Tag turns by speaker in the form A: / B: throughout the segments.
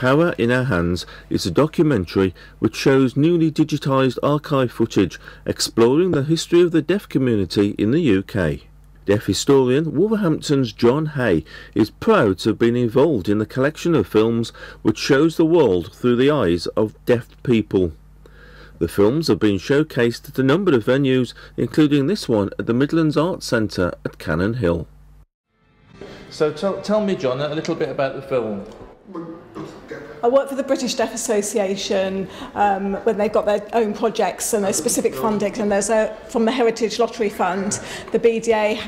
A: Power in Our Hands is a documentary which shows newly digitised archive footage exploring the history of the deaf community in the UK. Deaf historian Wolverhampton's John Hay is proud to have been involved in the collection of films which shows the world through the eyes of deaf people. The films have been showcased at a number of venues, including this one at the Midlands Arts Centre at Cannon Hill. So tell me, John, a little bit about the film.
B: I work for the British Deaf Association when they've got their own projects and their specific funding, and there's from the Heritage Lottery Fund, the BDA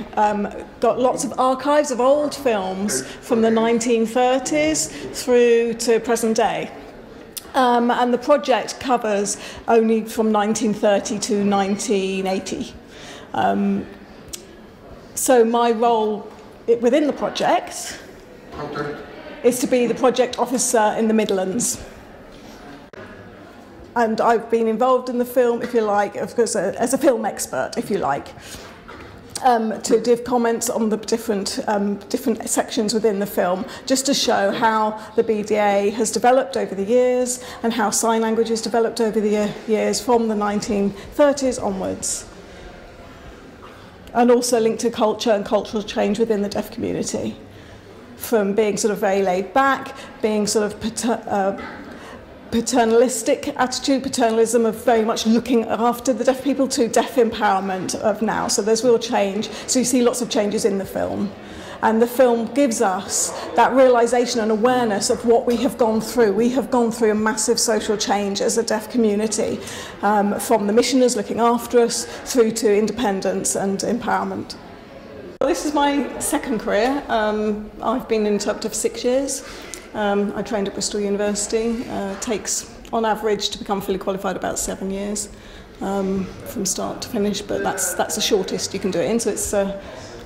B: got lots of archives of old films from the 1930s through to present day. And the project covers only from 1930 to 1980. So my role within the project is to be the project officer in the Midlands. And I've been involved in the film, if you like, of course, as a film expert, if you like, to give comments on the different sections within the film, just to show how the BDA has developed over the years and how sign language has developed over the years from the 1930s onwards. And also linked to culture and cultural change within the deaf community, from being sort of very laid back, being sort of paternalistic attitude, paternalism of very much looking after the deaf people, to deaf empowerment of now. So there's real change. So you see lots of changes in the film. And the film gives us that realisation and awareness of what we have gone through. We have gone through a massive social change as a deaf community, from the missioners looking after us through to independence and empowerment. Well, this is my second career. I've been in interpreter for 6 years. I trained at Bristol University. Takes, on average, to become fully qualified about 7 years from start to finish, but that's the shortest you can do it in. So it's a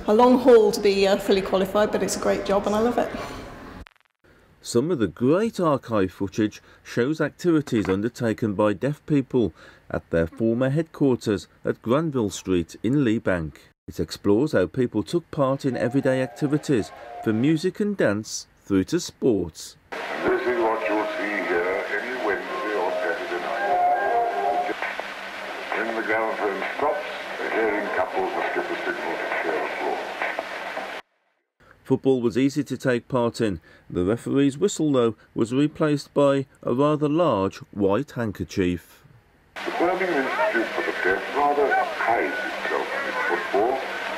B: long haul to be fully qualified, but it's a great job and I love it.
A: Some of the great archive footage shows activities undertaken by deaf people at their former headquarters at Granville Street in Leebank. It explores how people took part in everyday activities, from music and dance through to sports.
C: This is what you'll see here any Wednesday or Saturday night. When the gramophone stops, the hearing couples must give the signal to clear the floor.
A: Football was easy to take part in. The referee's whistle, though, was replaced by a rather large white handkerchief.
C: The Birmingham Institute for the Deaf rather prides itself on its football,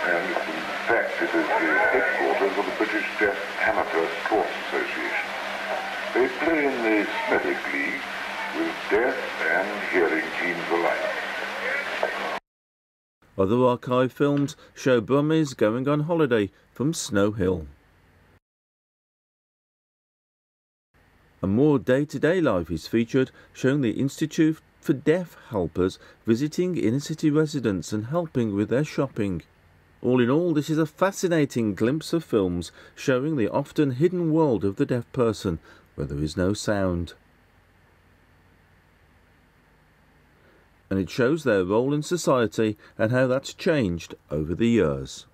C: and in fact it is the headquarters of the British Deaf Amateur Sports Association. They play in the Smethwick League with deaf and hearing teams alike.
A: Other archive films show Brummies going on holiday from Snow Hill. A more day-to-day life is featured, showing the Institute for Deaf Helpers visiting inner-city residents and helping with their shopping. All in all, this is a fascinating glimpse of films showing the often hidden world of the deaf person where there is no sound. And it shows their role in society and how that's changed over the years.